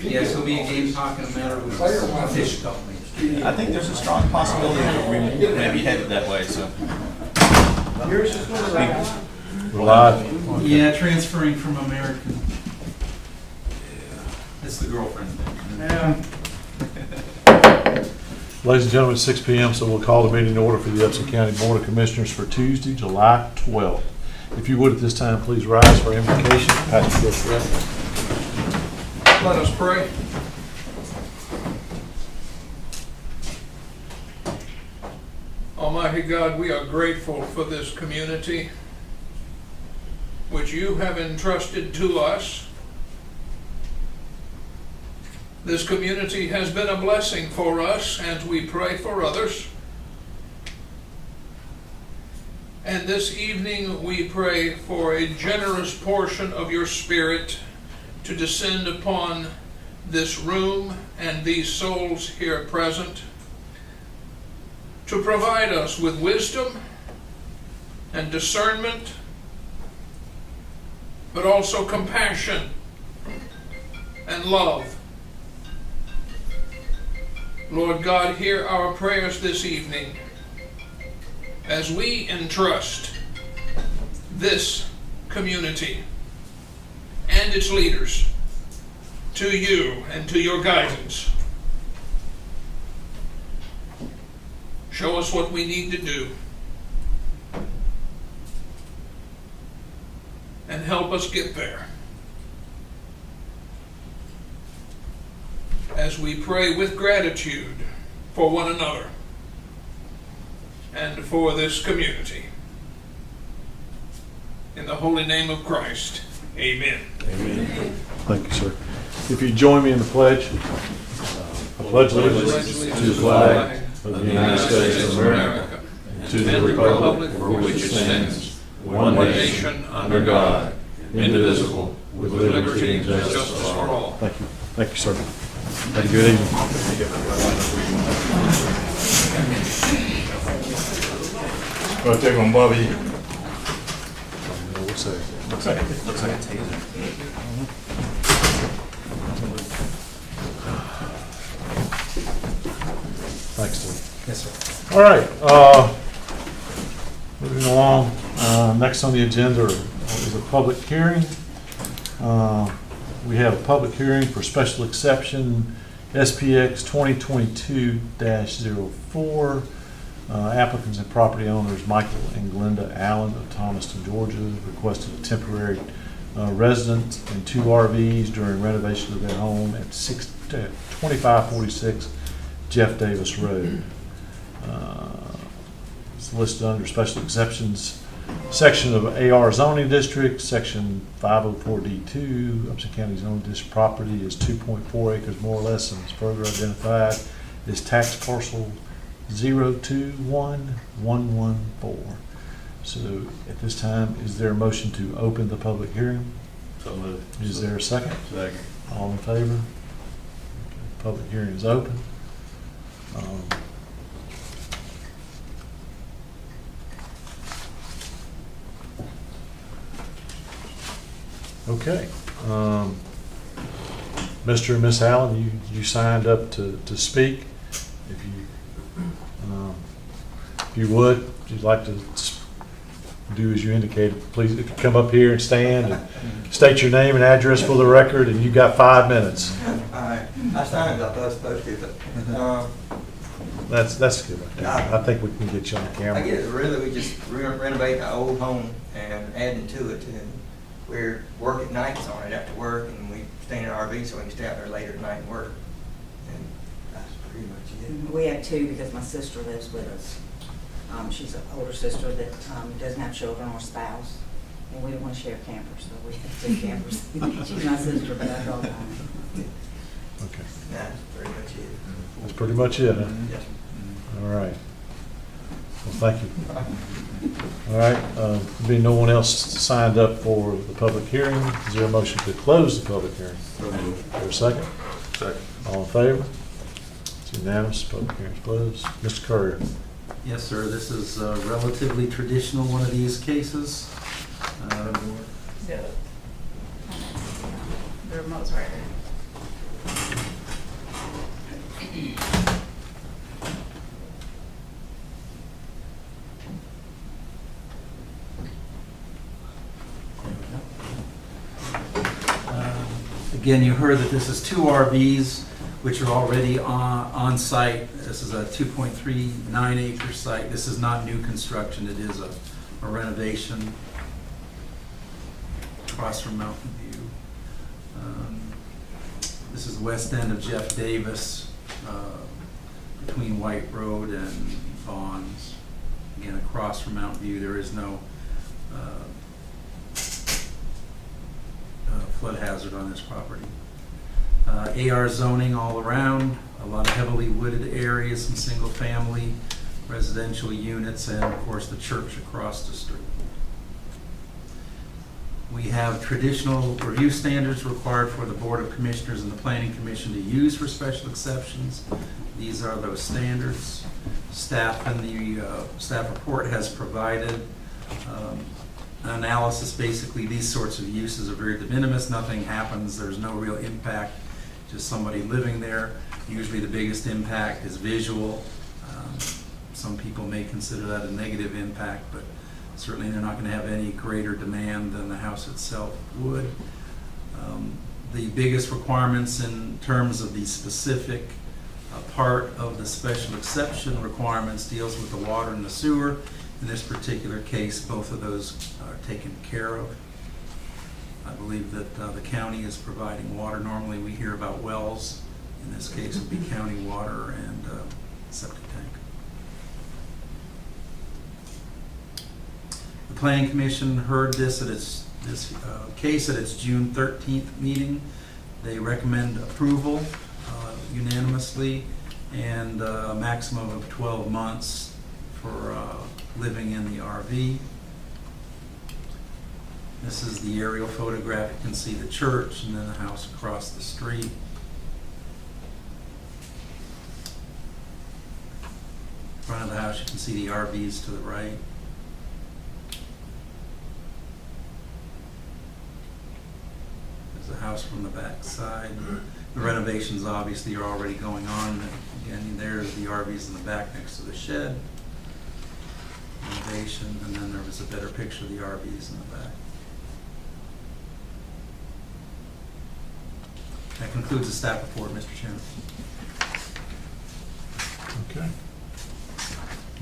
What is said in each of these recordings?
Yes, he'll be a Gamecock in a matter of fish company. I think there's a strong possibility that we may be headed that way, so. Live. Yeah, transferring from American. It's the girlfriend thing. Yeah. Ladies and gentlemen, it's 6 p.m., so we'll call the meeting to order for the Upson County Board of Commissioners for Tuesday, July 12th. If you would at this time, please rise for invocation. Patrick, go for that. Let us pray. Almighty God, we are grateful for this community which you have entrusted to us. This community has been a blessing for us, and we pray for others. And this evening we pray for a generous portion of your Spirit to descend upon this room and these souls here present, to provide us with wisdom and discernment, but also compassion and love. Lord God, hear our prayers this evening as we entrust this community and its leaders to you and to your guidance. Show us what we need to do and help us get there. As we pray with gratitude for one another and for this community. In the holy name of Christ, amen. Amen. Thank you, sir. If you join me in the pledge, I pledge allegiance to the flag of the United States of America, and to the republic for which it stands, one nation under God, indivisible, with liberty and justice for all. Thank you. Thank you, sir. Have a good evening. Go take on Bobby. What's that? Looks like a taser. Thanks, Steve. Yes, sir. All right. Moving along. Next on the agenda is a public hearing. We have a public hearing for special exception SPX 2022-04. Applicants and property owners Michael and Glenda Allen of Thomaston, Georgia, requested a temporary residence and 2 RVs during renovation of their home at 2546 Jeff Davis Road. It's listed under special exceptions section of AR zoning district, section 504D2. Upson County zoning district property is 2.4 acres more or less, and is further identified as tax parcel 021114. So at this time, is there a motion to open the public hearing? So moved. Is there a second? Second. All in favor? Okay. Public hearing is open. Okay. Mr. and Miss Allen, you signed up to speak. If you would, if you'd like to do as you indicated, please, if you come up here and stand and state your name and address for the record, and you've got 5 minutes. All right. I signed up, I was supposed to, but That's good right there. I think we can get you on the I camera. guess really we just renovating our old home and adding to it. And we're working nights on it after work, and we stay in an RV so we can stay out there later at night and work. And that's pretty much it. We have 2 because my sister lives with us. She's an older sister that doesn't have children or spouse, and we don't want to share campers, so we have 2 campers. She's my sister, but I don't know. Okay. That's pretty much it. That's pretty much it, huh? Yes. All right. Well, thank you. All right. Being no one else signed up for the public hearing, is there a motion to close the public hearing? So moved. Is there a second? Second. All in favor? It's unanimous. Public hearing is closed. Mr. Courier. Yes, sir. This is a relatively traditional one of these cases. The remote's right there. Again, you heard that this is 2 RVs, which are already on site. This is a 2.39 acre site. This is not new construction, it is a renovation across from Mountain View. This is the west end of Jeff Davis, between White Road and Vaughn's. Again, across from Mountain View. There is no flood hazard on this property. AR zoning all around, a lot of heavily wooded areas, some single family residential units, and of course the church across the street. We have traditional review standards required for the Board of Commissioners and the Planning Commission to use for special exceptions. These are those standards. Staff in the staff report has provided analysis. Basically, these sorts of uses are very de minimis. Nothing happens. There's no real impact. Just somebody living there. Usually the biggest impact is visual. Some people may consider that a negative impact, but certainly they're not going to have any greater demand than the house itself would. The biggest requirements in terms of the specific part of the special exception requirements deals with the water and the sewer. In this particular case, both of those are taken care of. I believe that the county is providing water. Normally we hear about wells. In this case, it would be county water and septic tank. The Planning Commission heard this case at its June 13th meeting. They recommend approval unanimously, and a maximum of 12 months for living in the RV. This is the aerial photograph. You can see the church and then the house across the street. Front of the house, you can see the RVs to the right. There's a house from the back side. The renovations obviously are already going on. Again, there's the RVs in the back next to the shed. Renovation, and then there was a better picture of the RVs in the back. That concludes the staff report, Mr. Chairman. Okay.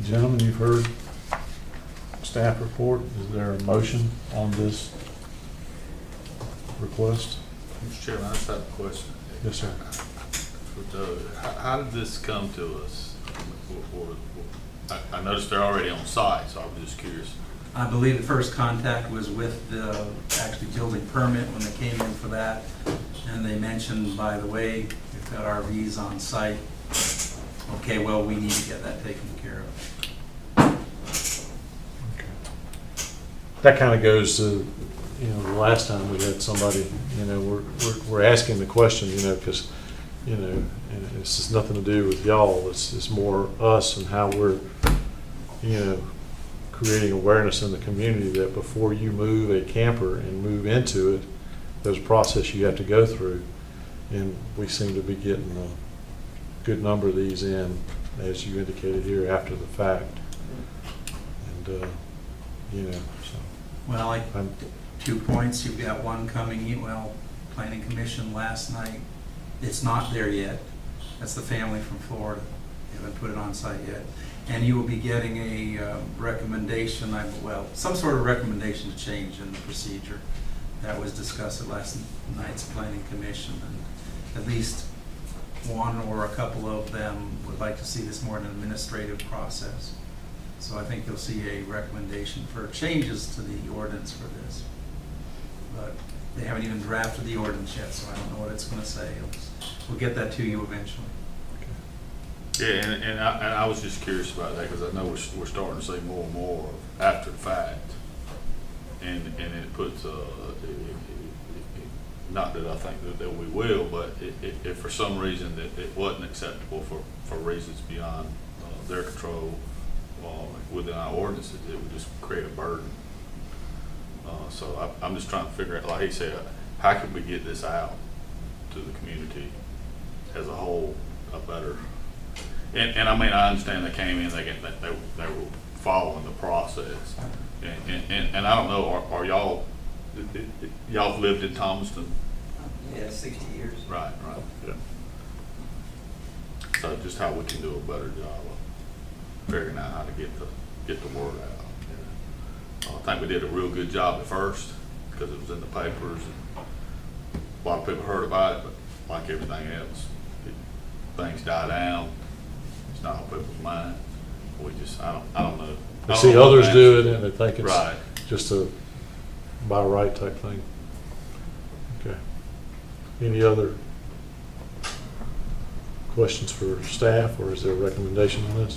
Gentlemen, you've heard staff report. Is there a motion on this request? Mr. Chairman, I just have a question. Yes, sir. For Doug, how did this come to us? I noticed they're already on site, so I was just curious. I believe the first contact was with the actually building permit when they came in for that. And they mentioned, by the way, we've got RVs on site. Okay, well, we need to get that taken care of. Okay. That kind of goes to, the last time we had somebody, we're asking the question, because, and it's just nothing to do with y'all. It's more us and how we're, creating awareness in the community that before you move a camper and move into it, there's a process you have to go through. And we seem to be getting a good number of these in, as you indicated here, after the fact. And, so. Well, 2 points. You've got one coming in, Planning Commission last night. It's not there yet. That's the family from Florida. They haven't put it on site yet. And you will be getting a recommendation, some sort of recommendation to change in the procedure. That was discussed at last night's Planning Commission. And at least one or a couple of them would like to see this more in an administrative process. So I think you'll see a recommendation for changes to the ordinance for this. But they haven't even drafted the ordinance yet, so I don't know what it's going to say. We'll get that to you eventually. Yeah, and I was just curious about that because I know we're starting to see more and more after the fact, and it puts not that I think that we will, but if for some reason that it wasn't acceptable for reasons beyond their control within our ordinances, it would just create a burden. So I'm just trying to figure out, like he said, how can we get this out to the community as a whole, a better. And I mean, I understand they came in, they were following the process, and I don't know, are y'all lived in Thomaston? Yeah, 60 years. Right, yeah. So just how we can do a better job of figuring out how to get the word out. I think we did a real good job at first because it was in the papers and a lot of people heard about it, but like everything else, things die down. It's not on people's mind. We just, I don't know. I see others do it and they think it's Right. just a by right type thing. Okay. Any other questions for staff, or is there a recommendation on this?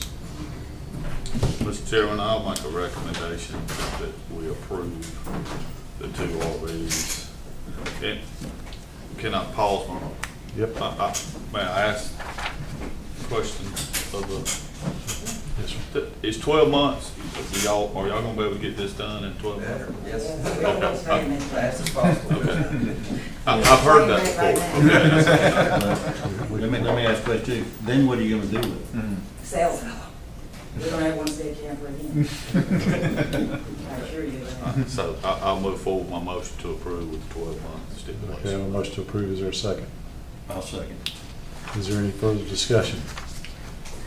Mr. Chairman, I'll make a recommendation that we approve the 2 RVs. And can I pause for a moment? Yep. May I ask a question of Yes, sir. it's 12 months. Are y'all gonna be able to get this done in 12 months? Better, yes. Okay. Fast as possible. Okay. I've heard that before. Let me ask a question too. Then what are you gonna do with it? Sell them. We don't have one state camper again. I assure you that. So I'll move forward with my motion to approve with 12 months Okay, I have a stipulation. motion to approve. Is there a second? I'll second. Is there any further discussion?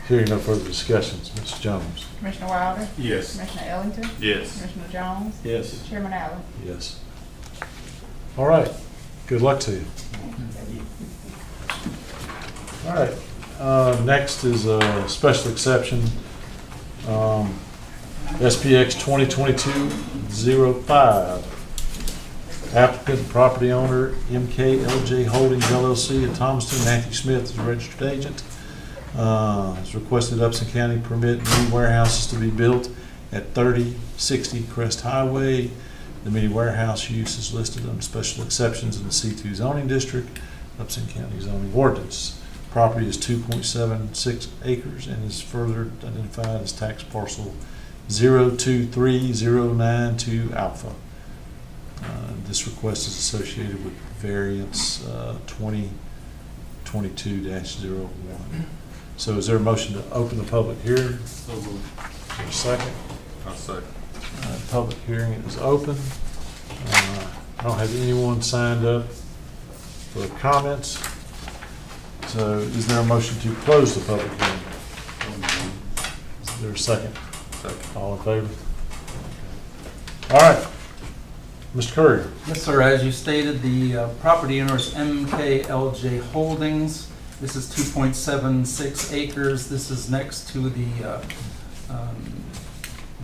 Hearing no further discussions, Mr. Jones? Commissioner Wilder? Yes. Commissioner Ellington? Yes. Commissioner Jones? Yes. Chairman Allen? Yes. All right. Good luck to you. All right. Next is a special exception. SPX 2022-05. Applicant, property owner, MKLJ Holdings LLC of Thomaston. Matthew Smith is the registered agent. Has requested Upson County permit new warehouses to be built at 3060 Crest Highway. The mini warehouse use is listed on special exceptions in the C2 zoning district, Upson County zoning ordinance. Property is 2.76 acres and is further identified as tax parcel 023092 Alpha. This request is associated with variance 2022-01. So is there a motion to open the public hearing? Is there a second? I'll second. Public hearing is open. I don't have anyone signed up for comments. So is there a motion to close the public hearing? Is there a second? Second. All in favor? All right. Mr. Courier. Yes, sir. As you stated, the property owner is MKLJ Holdings. This is 2.76 acres. This is next to the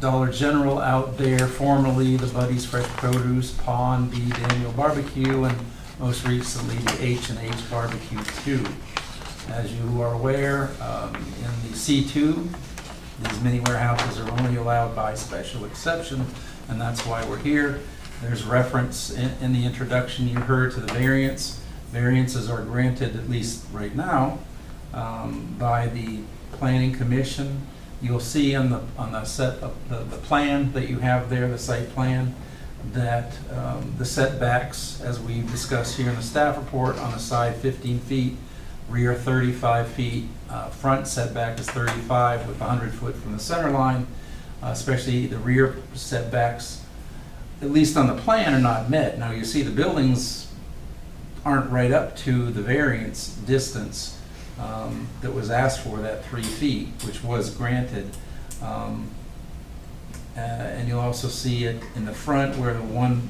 Dollar General out there, formerly the Buddy's Fresh Produce, Pawn, B. Daniel Barbecue, and most recently the H&H Barbecue 2. As you are aware, in the C2, these mini warehouses are only allowed by special exception, and that's why we're here. There's reference in the introduction you heard to the variance. Variances are granted, at least right now, by the Planning Commission. You'll see on the set of the plan that you have there, the site plan, that the setbacks, as we discussed here in the staff report, on the side 15 feet, rear 35 feet, front setback is 35 with 100 foot from the center line, especially the rear setbacks, at least on the plan, are not met. Now you see the buildings aren't right up to the variance distance that was asked for, that 3 feet, which was granted. And you'll also see it in the front where the one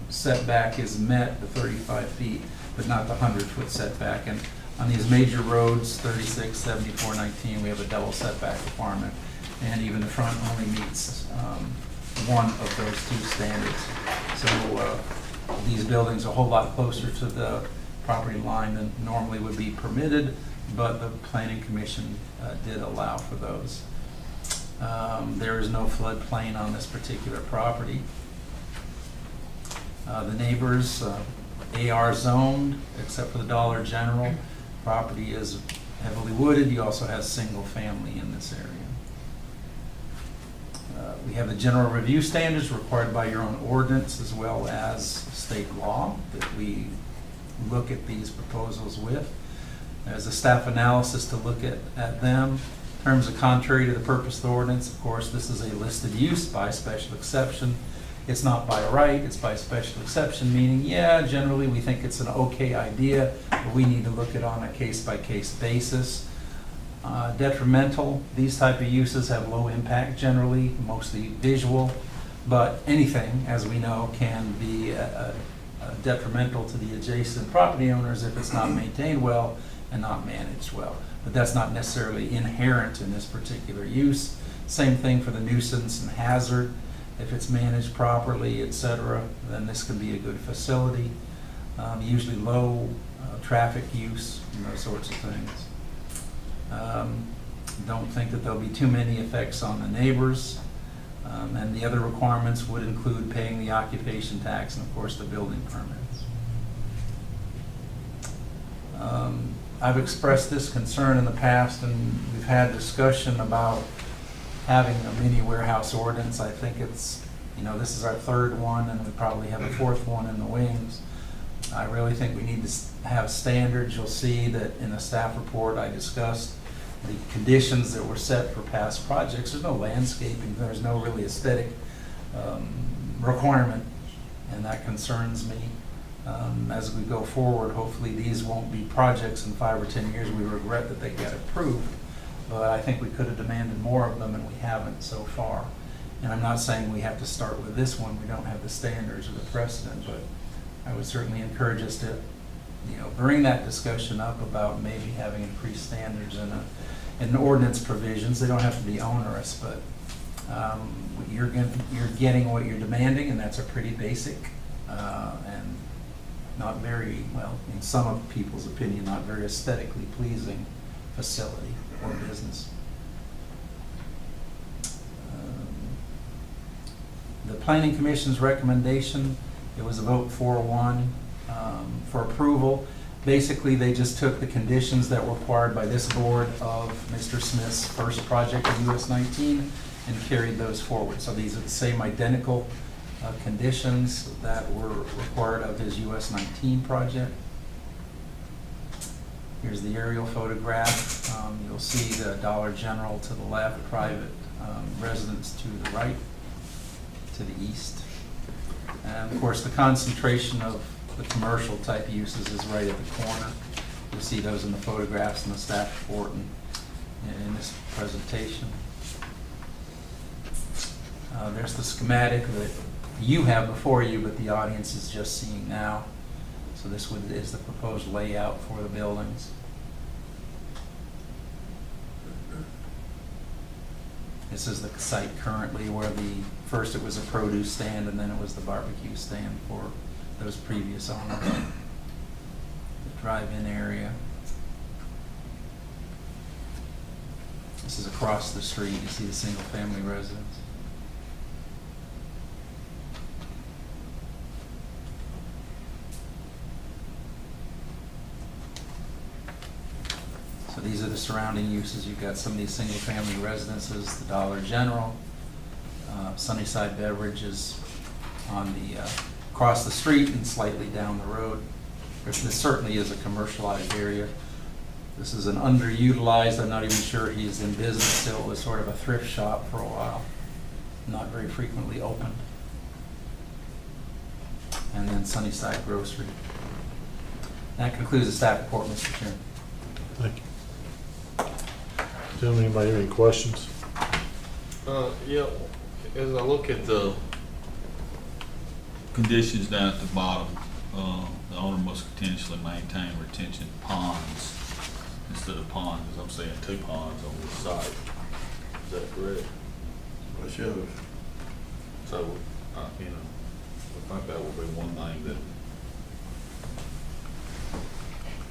setback is met, the 35 feet, but not the 100-foot setback. And on these major roads, 36, 74, 19, we have a double setback requirement. And even the front only meets one of those 2 standards. So these buildings are a whole lot closer to the property line than normally would be permitted, but the Planning Commission did allow for those. There is no floodplain on this particular property. The neighbors, AR zoned, except for the Dollar General. Property is heavily wooded. You also have single family in this area. We have the general review standards required by your own ordinance as well as state law that we look at these proposals with. There's a staff analysis to look at them. In terms of contrary to the purpose of the ordinance, of course, this is a listed use by special exception, it's not by right, it's by special exception, meaning, yeah, generally we think it's an okay idea, but we need to look at it on a case-by-case basis. Detrimental, these type of uses have low impact generally, mostly visual, but anything, as we know, can be detrimental to the adjacent property owners if it's not maintained well and not managed well. But that's not necessarily inherent in this particular use. Same thing for the nuisance and hazard. If it's managed properly, etc., then this can be a good facility. Usually low traffic use and those sorts of things. Don't think that there'll be too many effects on the neighbors. And the other requirements would include paying the occupation tax and, of course, the building permits. I've expressed this concern in the past, and we've had discussion about having a mini warehouse ordinance. I think it's, this is our third one, and we probably have a fourth one in the wings. I really think we need to have standards. You'll see that in the staff report I discussed the conditions that were set for past projects. There's no landscaping, there's no really aesthetic requirement, and that concerns me. As we go forward, hopefully these won't be projects in 5 or 10 years we regret that they got approved, but I think we could have demanded more of them and we haven't so far. And I'm not saying we have to start with this one, we don't have the standards or the precedent, but I would certainly encourage us to bring that discussion up about maybe having increased standards in ordinance provisions. They don't have to be onerous, but you're getting what you're demanding, and that's a pretty basic and not very, well, in some of people's opinion, not very aesthetically pleasing facility or business. The Planning Commission's recommendation, it was a vote 4-1 for approval. Basically, they just took the conditions that were required by this board of Mr. Smith's first project in US 19 and carried those forward. So these are the same identical conditions that were required of his US 19 project. Here's the aerial photograph. You'll see the Dollar General to the left, private residence to the right, to the east. And of course, the concentration of the commercial type uses is right at the corner. You'll see those in the photographs in the staff report and in this presentation. There's the schematic that you have before you, but the audience is just seeing now. So this is the proposed layout for the buildings. This is the site currently where first it was a produce stand and then it was the barbecue stand for those previous owners. The drive-in area. This is across the street. You see the single-family residence. So these are the surrounding uses. You've got some of these single-family residences, the Dollar General, Sunnyside Beverages on the across the street and slightly down the road. This certainly is a commercialized area. This is an underutilized, I'm not even sure he's in business still, it was sort of a thrift shop for a while, not very frequently opened. And then Sunnyside Grocery. That concludes the staff report, Mr. Chairman. Thank you. Gentlemen, anybody have any questions? Yeah, as I look at the conditions down at the bottom, the owner must continuously maintain retention ponds instead of ponds, as I'm saying 2 ponds on this site. Is that correct? It shows. So, I think that would be one thing that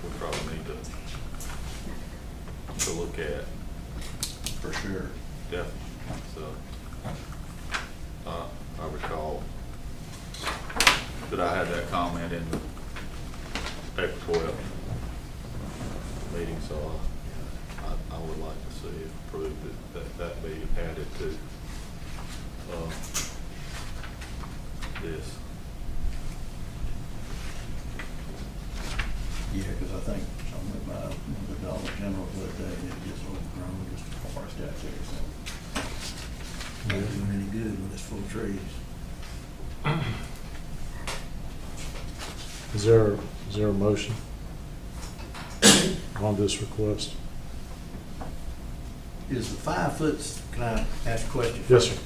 we probably need to look at. For sure. Yeah. So, I recall that I had that comment in the April 12th meeting, so I would like to see it approved that be added to this. Yeah, because I think I went by the Dollar General the other day and it gets overgrown just a forest out there, so not doing any good when it's full of trees. Is there a motion on this request? Is the 5 foot, can I ask a question? Yes, sir.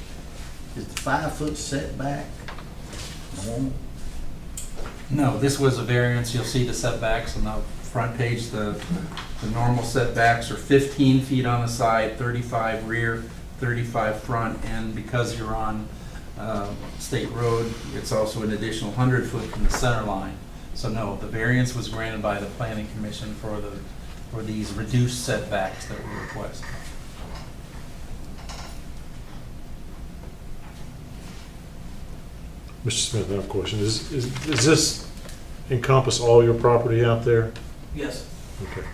Is the 5 foot setback normal? No, this was a variance. You'll see the setbacks on the front page. The normal setbacks are 15 feet on the side, 35 rear, 35 front, and because you're on state road, it's also an additional 100 foot from the center line. So no, the variance was granted by the planning commission for these reduced setbacks that we request. Mr. Smith, I have a question. Does this encompass all your property out there? Yes. Okay.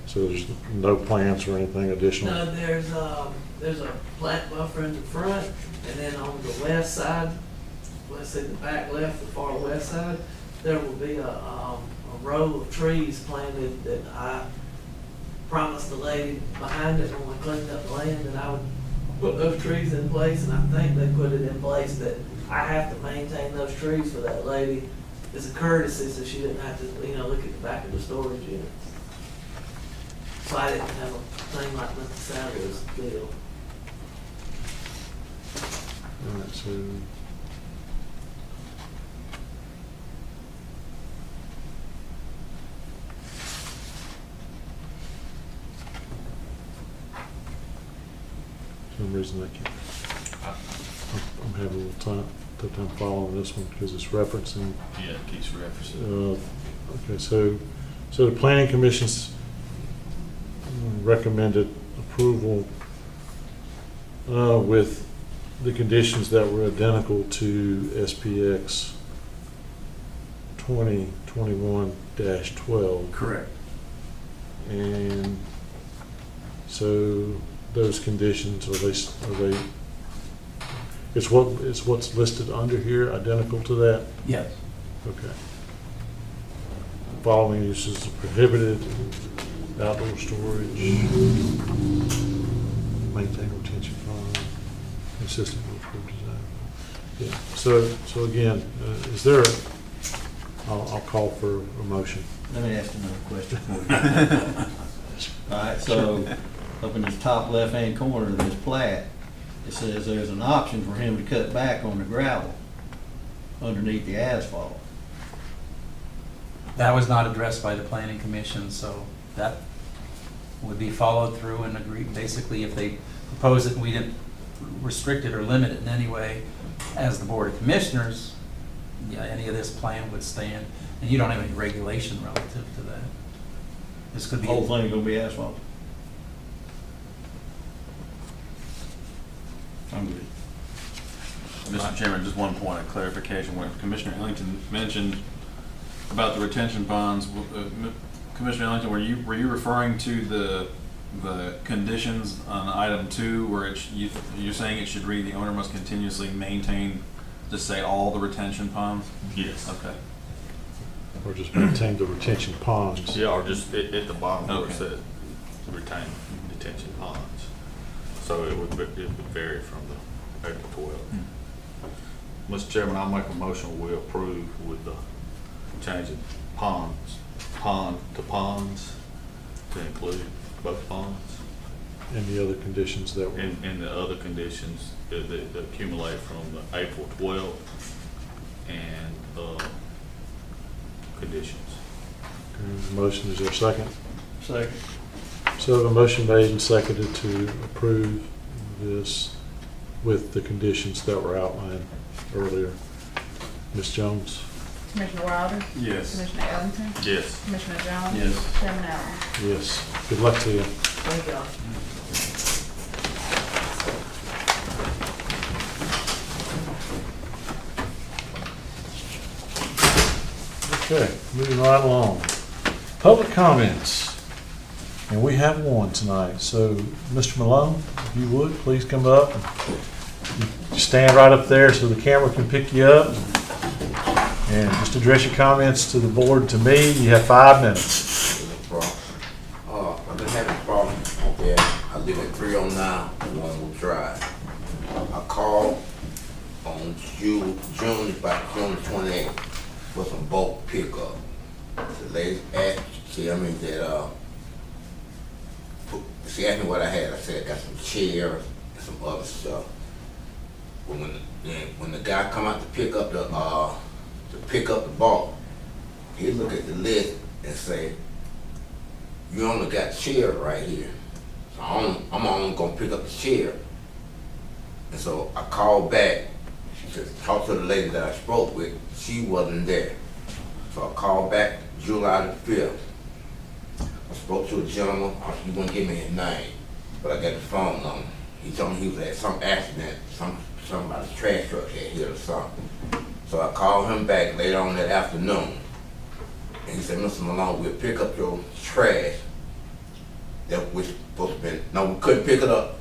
So there's no plants or anything additional? No, there's a plant buffer in the front, and then on the west side, let's say the back left, the far west side, there will be a row of trees planted that I promised the lady behind it when we cleaned up the land that I would put those trees in place, and I think they put it in place that I have to maintain those trees for that lady as a courtesy, so she didn't have to, look at the back of the storage units. So I didn't have a thing like Mr. Sanders' deal. All right, so for some reason I can't. I'm having a little tough time following this one because it's referencing. Yeah, it keeps referencing. Okay, so the planning commission's recommended approval with the conditions that were identical to SPX 2021-12. Correct. And so those conditions, are they, it's what's listed under here, identical to that? Yes. Okay. Following uses are prohibited: outdoor storage, maintain retention pond, consistent with approved design. Yeah, so again, is there, I'll call for a motion. Let me ask another question for you. All right, so up in the top left-hand corner of this plat, it says there's an option for him to cut back on the gravel underneath the asphalt. That was not addressed by the planning commission, so that would be followed through and agreed. Basically, if they propose it and we didn't restrict it or limit it in any way, as the Board of Commissioners, yeah, any of this plan would stand. And you don't have any regulation relative to that. This could The be. whole thing gonna be asphalt? I'm good. Mr. Chairman, just one point of clarification. When Commissioner Ellington mentioned about the retention ponds, Commissioner Ellington, were you referring to the conditions on item 2 where you're saying it should read the owner must continuously maintain, just say all the retention ponds? Yes. Okay. Or just maintain the retention ponds? Yeah, or just at the bottom where it Okay. said retain detention ponds. So it would vary from the April 12th. Mr. Chairman, I'll make a motion we approve with the changing pond to ponds to include both ponds. And the other conditions that were? And the other conditions that accumulate from the April 12th and conditions. Okay, motion, is there a second? Second. So the motion made and seconded to approve this with the conditions that were outlined earlier. Ms. Jones? Commissioner Wilder? Yes. Commissioner Ellington? Yes. Commissioner Jones? Yes. Chairman Allen? Yes. Good luck to you. Thank y'all. Okay, moving right along. Public comments. And we have one tonight. So, Mr. Malone, if you would, please come up. You stand right up there so the camera can pick you up. And just address your comments to the board, to me. You have 5 minutes. I've been having problems. Yeah, I live at 309 Onewood Drive. I called on June, about June 28th, for some bulk pickup. The lady asked, she asked me what I had. I said I got some chairs and some other stuff. But when the guy come out to pick up the bulk, he look at the list and say, "You only got chair right here. So I'm only gonna pick up the chair." And so I called back. She said, talk to the lady that I spoke with. She wasn't there. So I called back July the 5th. I spoke to a gentleman. He wouldn't give me his name, but I got the phone number. He told me he was at some accident. Somebody's trash truck had hit or something. So I called him back later on that afternoon. And he said, "Mr. Malone, we'll pick up your trash that was supposed to be." No, we couldn't pick it up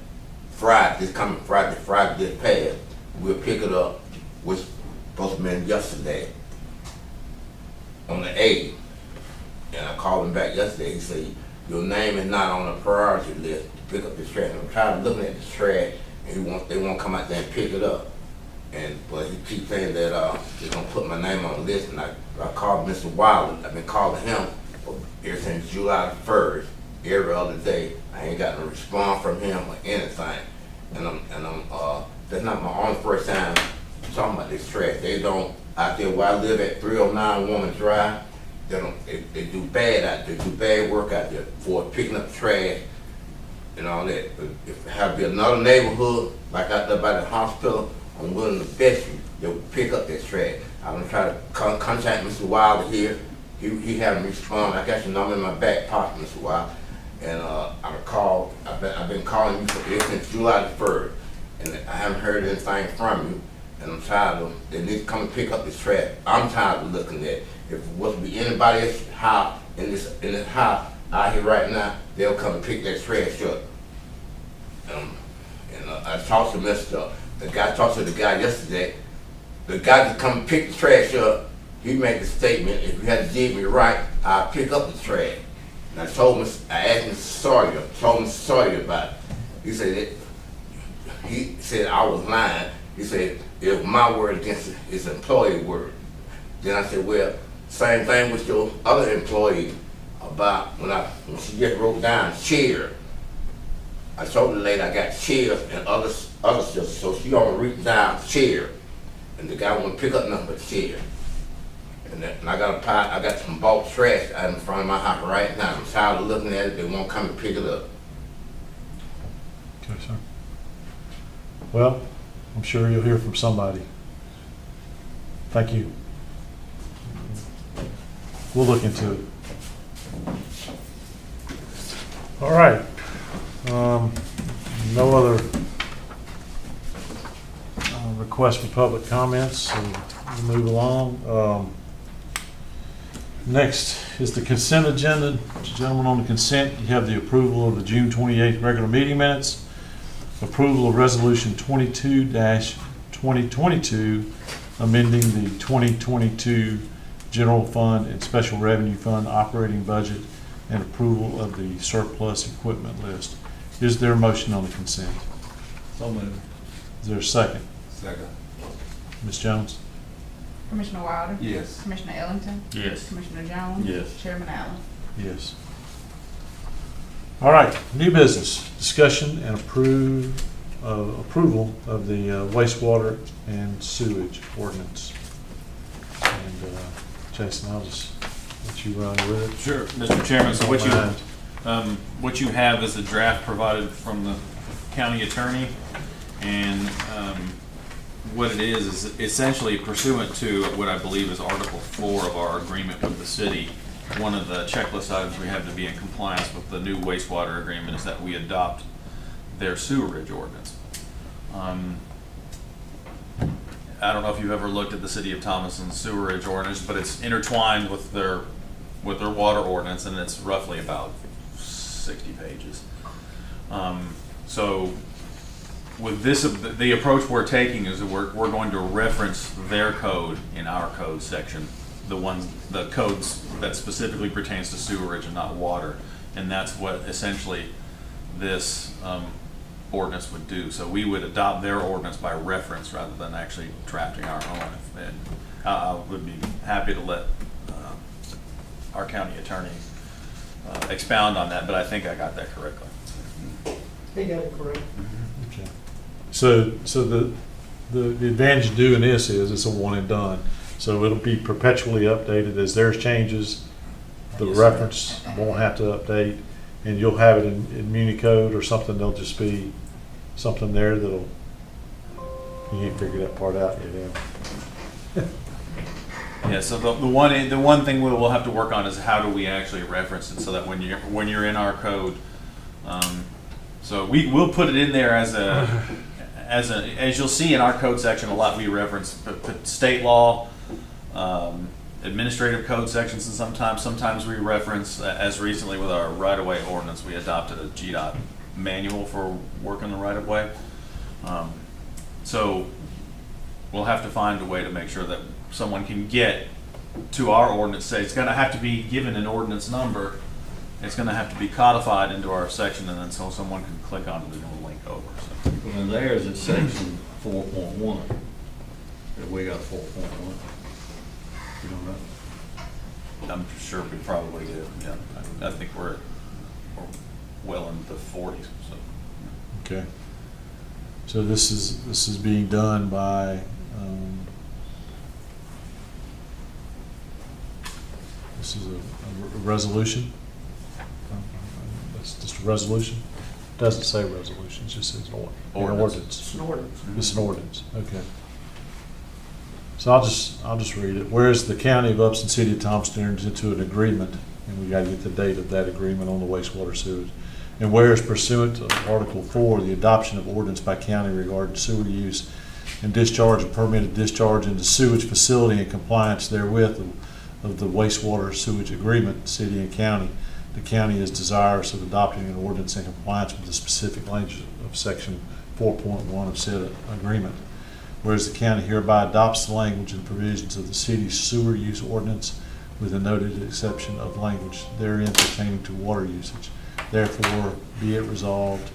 Friday, this coming Friday this past. We'll pick it up, was supposed to be yesterday, on the 8th. And I called him back yesterday. He said, "Your name is not on the priority list to pick up this trash." I'm tired of looking at this trash, and they won't come out there and pick it up. But he keeps saying that they're gonna put my name on the list. And I called Mr. Wilder. I've been calling him ever since July the 1st. Every other day, I ain't got no response from him or anything. And that's not my only first time talking about this trash. They don't, out there where I live at 309 Woman Drive, they do bad out there. They do bad work out there for picking up trash and all that. If it had to be another neighborhood, like out there by the hospital, I'm willing to bet you they would pick up that trash. I'm gonna try to contact Mr. Wilder here. He haven't responded. I got your number in my back pocket, Mr. Wilder. And I've been calling you since July the 1st, and I haven't heard anything from you. And I'm tired of, they need to come and pick up this trash. I'm tired of looking at it. If it was to be anybody else house in this house out here right now, they'll come and pick that trash up. I talked to the guy talked to the guy yesterday. The guy that come and pick the trash up, he made the statement, "If you had to dig me right, I'll pick up the trash." And I asked Mr. Sawyer about it. He said I was lying. He said, "It was my word against his employee word." Then I said, "Well, same thing with your other employee about when she just wrote down chair. I told the lady I got chairs and other stuff, so she only reached down chair, and the guy wouldn't pick up nothing but chair. And I got some bulk trash out in front of my house right now. I'm tired of looking at it. They won't come and pick it up." Okay, sir. Well, I'm sure you'll hear from somebody. Thank you. We'll look into it. All right. No other requests for public comments, so we'll move along. Next is the consent agenda. Gentlemen, on the consent, you have the approval of the June 28th regular meeting minutes, approval of resolution 22-2022, amending the 2022 general fund and special revenue fund operating budget, and approval of the surplus equipment list. Is there a motion on the consent? So moved. Is there a second? Second. Ms. Jones? Commissioner Wilder? Yes. Commissioner Ellington? Yes. Commissioner Jones? Yes. Chairman Allen? Yes. All right, new business, discussion and approval of the wastewater and sewage ordinance. And Jason, I'll just let you run with it. Sure, Mr. Chairman. So what you have is a draft provided from the county attorney, and what it is essentially pursuant to what I believe is Article 4 of our agreement with the city. One of the checklist items we have to be in compliance with the new wastewater agreement is that we adopt their sewerage ordinance. I don't know if you've ever looked at the city of Thomason's sewerage ordinance, but it's intertwined with their water ordinance, and it's roughly about 60 pages. So with this, the approach we're taking is that we're going to reference their code in our code section, the codes that specifically pertains to sewerage and not water, and that's what essentially this ordinance would do. So we would adopt their ordinance by reference rather than actually drafting our own. And I would be happy to let our county attorney expound on that, but I think I got that correctly. He got it correct. Okay. So the advantage of doing this is it's a one and done. So it'll be perpetually updated as there's changes. The Yes, sir. reference won't have to update, and you'll have it in Municode or something. There'll just be something there that'll, you ain't figured that part out yet, yeah. Yeah, so the one thing we'll have to work on is how do we actually reference it so that when you're in our code, so we'll put it in there as you'll see in our code section a lot. We reference state law, administrative code sections, and sometimes we reference, as recently with our right-of-way ordinance, we adopted a GDOT manual for working the right-of-way. So we'll have to find a way to make sure that someone can get to our ordinance. Say it's going to have to be given an ordinance number. It's going to have to be codified into our section, and then so someone can click on it and it'll link over. So. Well, theirs is section 4.1. We got 4.1. You don't know? I'm sure we probably do. Yeah, I think we're well into the 40s. So. Okay. So this is being done by this is a resolution. That's just a resolution. Doesn't say resolution. It just says ordinance. It's an ordinance. It's an ordinance. Okay. So I'll just read it. Whereas the County of Upson, City of Thompson enters into an agreement, and we got to get the date of that agreement on the wastewater sewage. And whereas pursuant to Article 4, the adoption of ordinance by county regarding sewer use and discharge of permitted discharge into sewage facility in compliance therewith of the wastewater sewage agreement, city and county, the county is desirous of adopting an ordinance in compliance with the specific language of section 4.1 of said agreement. Whereas the county hereby adopts the language and provisions of the city's sewer use ordinance with a noted exception of language therein pertaining to water usage. Therefore, be it resolved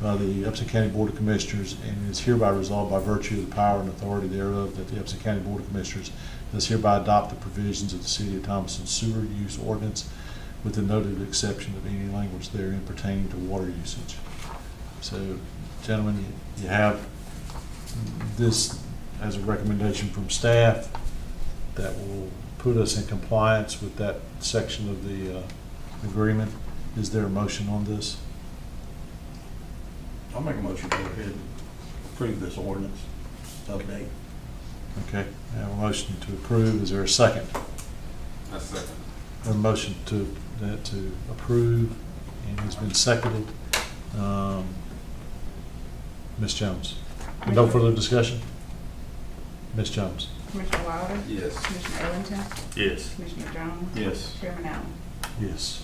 by the Upson County Board of Commissioners, and is hereby resolved by virtue of the power and authority thereof, that the Upson County Board of Commissioners does hereby adopt the provisions of the City of Thompson sewer use ordinance with the noted exception of any language therein pertaining to water usage. So, gentlemen, you have this as a recommendation from staff that will put us in compliance with that section of the agreement. Is there a motion on this? I'll make a motion to go ahead and approve this ordinance update. Okay, I have a motion to approve. Is there a second? A second. A motion to approve, and has been seconded. Ms. Jones. No further discussion? Ms. Jones. Commissioner Wilder? Yes. Commissioner Ellington? Yes. Commissioner Jones? Yes. Chairman Allen? Yes.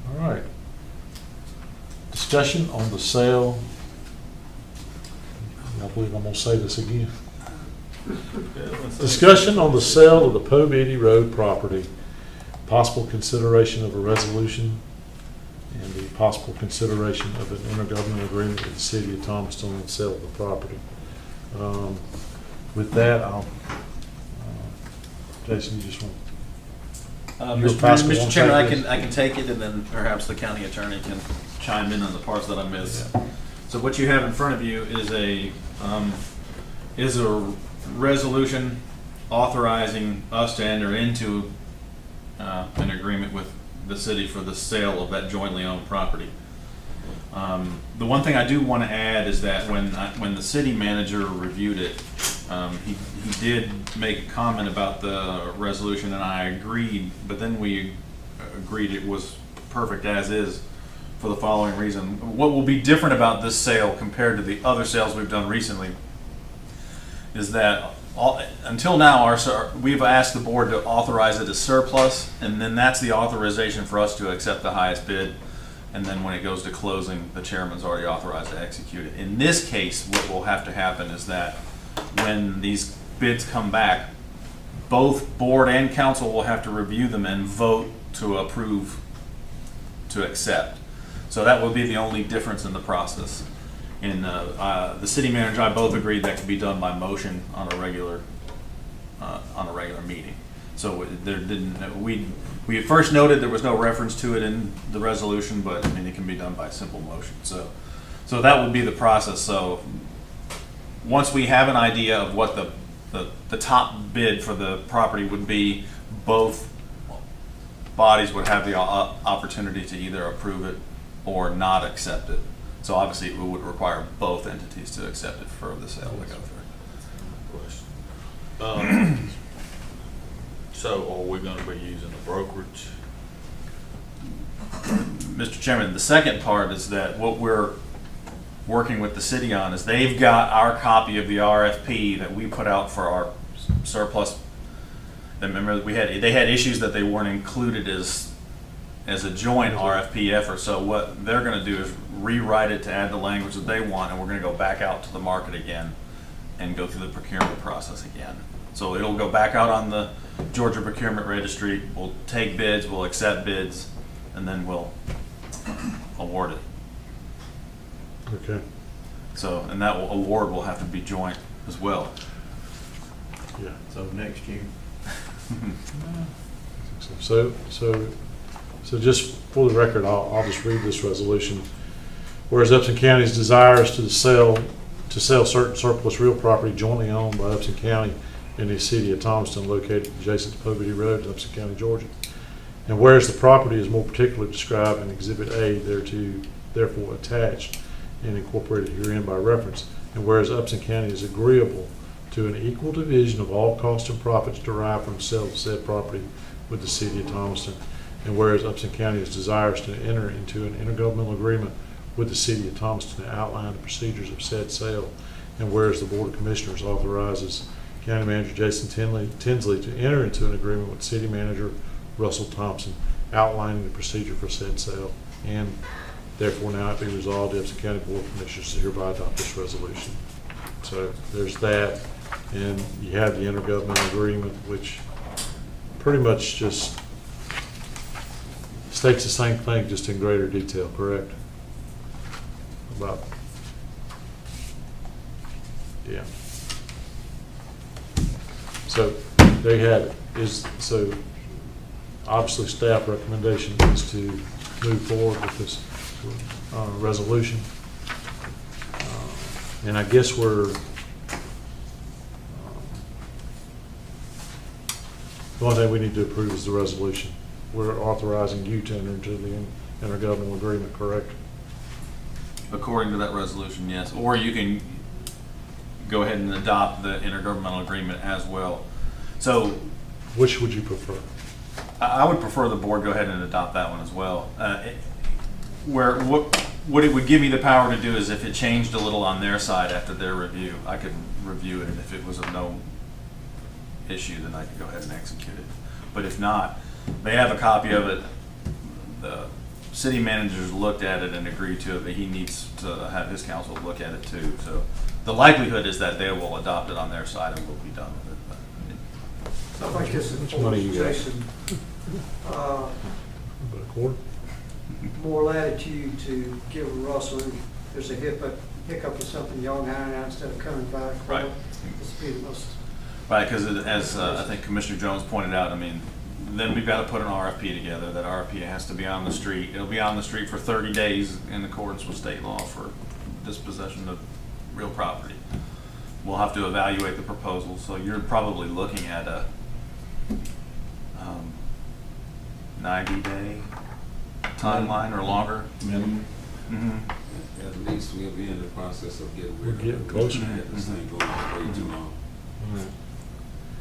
All right. Discussion on the sale. I believe I'm going to say this again. Discussion on the sale of the Poe Beatty Road property. Possible consideration of a resolution and the possible consideration of an intergovernmental agreement with the City of Thomaston on the sale of the property. With that, I'll, Jason, you just want Mr. Chairman, I can take it, and then perhaps the county attorney can chime in on the parts that I missed. Yeah. So what you have in front of you is a resolution authorizing us to enter into an agreement with the city for the sale of that jointly owned property. The one thing I do want to add is that when the city manager reviewed it, he did make a comment about the resolution, and I agreed, but then we agreed it was perfect as is for the following reason. What will be different about this sale compared to the other sales we've done recently is that until now, we've asked the board to authorize it as surplus, and then that's the authorization for us to accept the highest bid. And then when it goes to closing, the chairman's already authorized to execute it. In this case, what will have to happen is that when these bids come back, both board and council will have to review them and vote to approve, to accept. So that will be the only difference in the process. And the city manager and I both agreed that could be done by motion on a regular meeting. So there didn't, we at first noted there was no reference to it in the resolution, but I mean, it can be done by simple motion. So that would be the process. So once we have an idea of what the top bid for the property would be, both bodies would have the opportunity to either approve it or not accept it. So obviously it would require both entities to accept it for the sale to go through. So are we gonna be using a brokerage? Mr. Chairman, the second part is that what we're working with the city on is they've got our copy of the RFP that we put out for our surplus. Remember, they had issues that they weren't included as a joint RFP effort. So what they're going to do is rewrite it to add the language that they want, and we're going to go back out to the market again and go through the procurement process again. So it'll go back out on the Georgia Procurement Registry. We'll take bids, we'll accept bids, and then we'll award it. Okay. So, and that award will have to be joint as well. Yeah. So next year. So just for the record, I'll just read this resolution. Whereas Upton County's desires to sell certain surplus real property jointly owned by Upton County and the city of Thomaston located adjacent to Poverty Road in Upton County, Georgia. And whereas the property is more particularly described in Exhibit A thereto, therefore attached and incorporated herein by reference, and whereas Upton County is agreeable to an equal division of all costs and profits derived from the sale of said property with the city of Thomaston, and whereas Upton County is desirous to enter into an intergovernmental agreement with the city of Thomaston to outline the procedures of said sale, and whereas the Board of Commissioners authorizes County Manager Jason Tinsley to enter into an agreement with City Manager Russell Thompson outlining the procedure for said sale, and therefore now it be resolved, the Upton County Board of Commissioners to hereby adopt this resolution. So there's that, and you have the intergovernmental agreement, which pretty much just states the same thing, just in greater detail, correct? About, yeah. So there you have it. So obviously staff recommendation is to move forward with this resolution. And I guess the only thing we need to approve is the resolution. We're authorizing you to enter into the intergovernmental agreement, correct? According to that resolution, yes. Or you can go ahead and adopt the intergovernmental agreement as well. So, which would you prefer? I would prefer the board go ahead and adopt that one as well. What it would give me the power to do is if it changed a little on their side after their review, I could review it, and if it was of no issue, then I could go ahead and execute it. But if not, they have a copy of it. The city managers looked at it and agreed to it, but he needs to have his council look at it too. So the likelihood is that they will adopt it on their side and we'll be done with it. I think this is money you got? Jason, About a quarter? more latitude to give Russell, if there's a hiccup or something, y'all iron out instead of coming back. Right. This would be the most. Right, because as I think Commissioner Jones pointed out, I mean, then we've got to put an RFP together. That RFP has to be on the street. It'll be on the street for 30 days in accordance with state law for dispossession of real property. We'll have to evaluate the proposal, so you're probably looking at a 90-day timeline or longer. Minimum. Mm-hmm. At least we'll be in the process of getting We're rid of getting it. closer. Get this thing going way too long.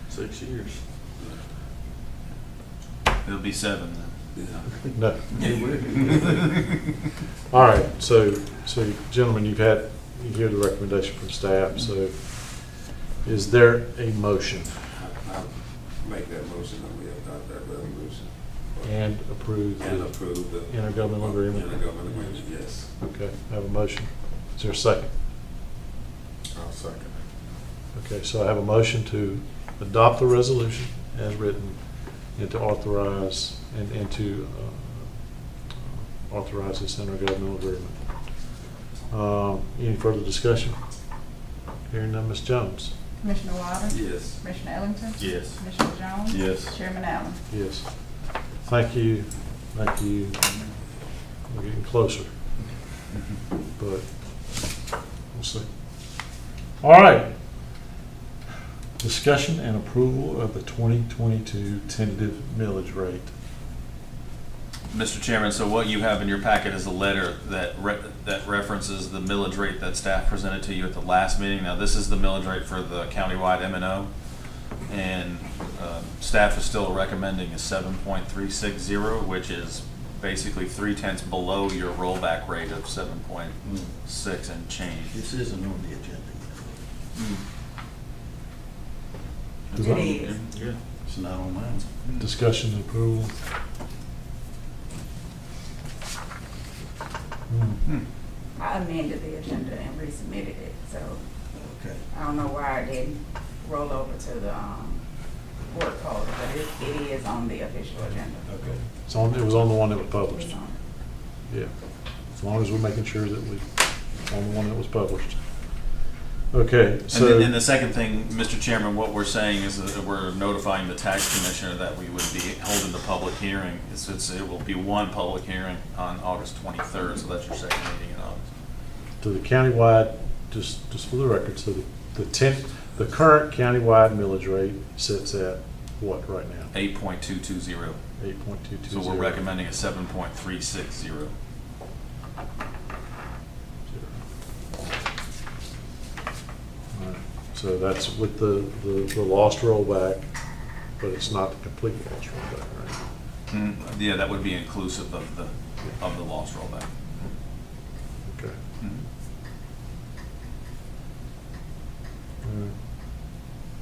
6 years. It'll be 7 then. Yeah. No. All right, so gentlemen, you hear the recommendation from staff, so is there a motion? I'll make that motion that we adopt that resolution. And approve And the approve the intergovernmental agreement? Intergovernmental agreement, yes. Okay, I have a motion. Is there a second? I'll second it. Okay, so I have a motion to adopt the resolution as written and to authorize and to authorize this intergovernmental agreement. Any further discussion? Hearing none, Ms. Jones? Commissioner Wilder? Yes. Commissioner Ellington? Yes. Commissioner Jones? Yes. Chairman Allen? Yes. Thank you. Thank you. We're getting closer. But we'll see. All right. Discussion and approval of the 2022 tentative millage rate. Mr. Chairman, so what you have in your packet is a letter that that references the millage rate that staff presented to you at the last meeting. Now, this is the millage rate for the countywide M&O, and staff is still recommending a 7.360, which is basically 0.3 below your rollback rate of 7.6 and change. This isn't on the agenda yet. It is. Yeah. It's not on mine. Discussion and approval. I amended the agenda and resubmitted it, so Okay. I don't know why it didn't roll over to the work folder, but it is on the official agenda. Okay. It was on the one that was published. It's on it. Yeah. As long as we're making sure that we, on the one that was published. Okay, so. And then the second thing, Mr. Chairman, what we're saying is that we're notifying the tax commissioner that we would be holding the public hearing. It will be one public hearing on August 23rd, so that's your second meeting in August. To the countywide, just for the record, so the current countywide millage rate sits at what right now? 8.220. 8.220. So we're recommending a 7.360. Alright, so that's with the lost rollback, but it's not the complete lost rollback, right? Yeah, that would be inclusive of the lost rollback. Okay.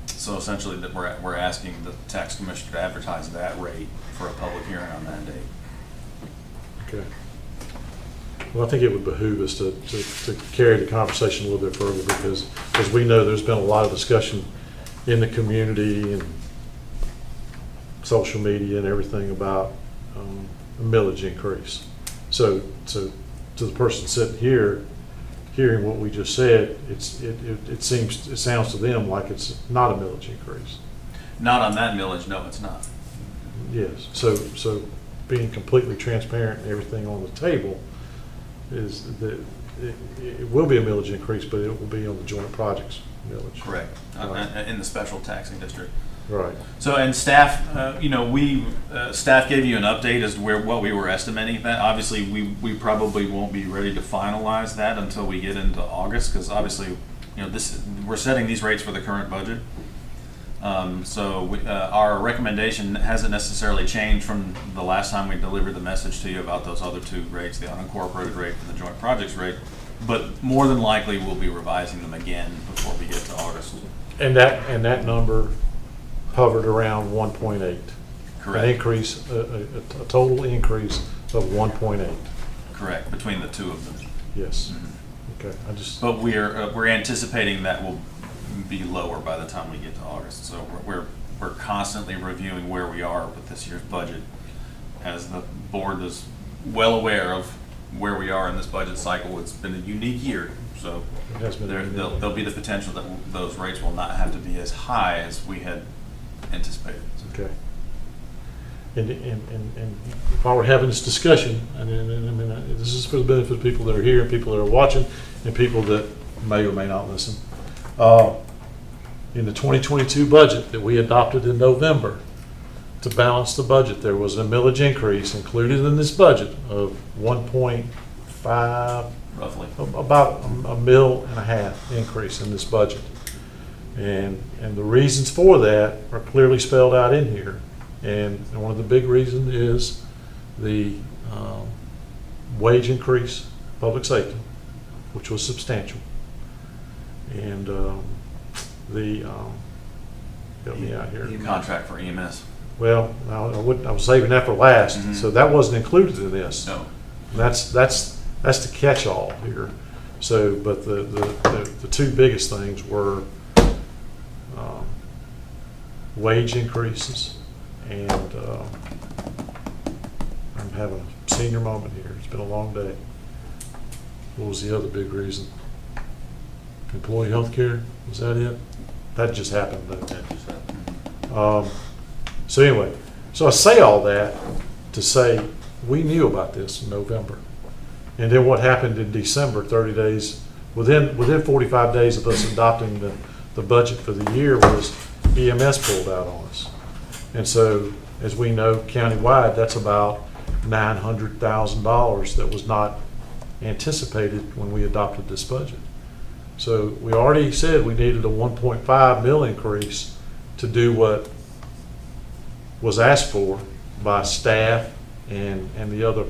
So essentially, that we're asking the tax commissioner to advertise that rate for a public hearing on that date. Okay. Well, I think it would behoove us to carry the conversation a little bit further because as we know, there's been a lot of discussion in the community and social media and everything about a millage increase. So to the person sitting here, hearing what we just said, it sounds to them like it's not a millage increase. Not on that millage, no, it's not. Yes. So being completely transparent and everything on the table is that it will be a millage increase, but it will be on the joint projects millage. Correct. Right. In the special taxing district. Right. So, and staff, staff gave you an update as to what we were estimating. That obviously we probably won't be ready to finalize that until we get into August, because obviously, we're setting these rates for the current budget. Our recommendation hasn't necessarily changed from the last time we delivered the message to you about those other two rates, the unincorporated rate and the joint projects rate. But more than likely, we'll be revising them again before we get to August. And that number hovered around 1.8. Correct. An increase, a total increase of 1.8. Correct, between the two of them. Yes. Mm-hmm. Okay. But we're anticipating that will be lower by the time we get to August. So we're constantly reviewing where we are with this year's budget, as the board is well aware of where we are in this budget cycle. It's been a unique year, so It has been there'll be the potential that those rates will not have to be as high as we had anticipated. Okay. And while we're having this discussion, I mean, this is for the benefit of people that are here, people that are watching, and people that may or may not listen. In the 2022 budget that we adopted in November, to balance the budget, there was a millage increase included in this budget of 1.5, Roughly. about $1.5 million increase in this budget. And the reasons for that are clearly spelled out in here. And one of the big reasons is the wage increase, public safety, which was substantial. And help me out here. Contract for EMS. Well, I was saving that for last, so that wasn't included in this. No. That's the catch-all here. So, but the two biggest things were wage increases, and I'm having a senior moment here. It's been a long day. What was the other big reason? Employee health care, was that it? That just happened though. That just happened. So anyway, so I say all that to say we knew about this in November. And then what happened in December, 30 days, within 45 days of us adopting the budget for the year, was EMS pulled out on us. And so, as we know, countywide, that's about $900,000 that was not anticipated when we adopted this budget. So we already said we needed a 1.5 mil increase to do what was asked for by staff and the other,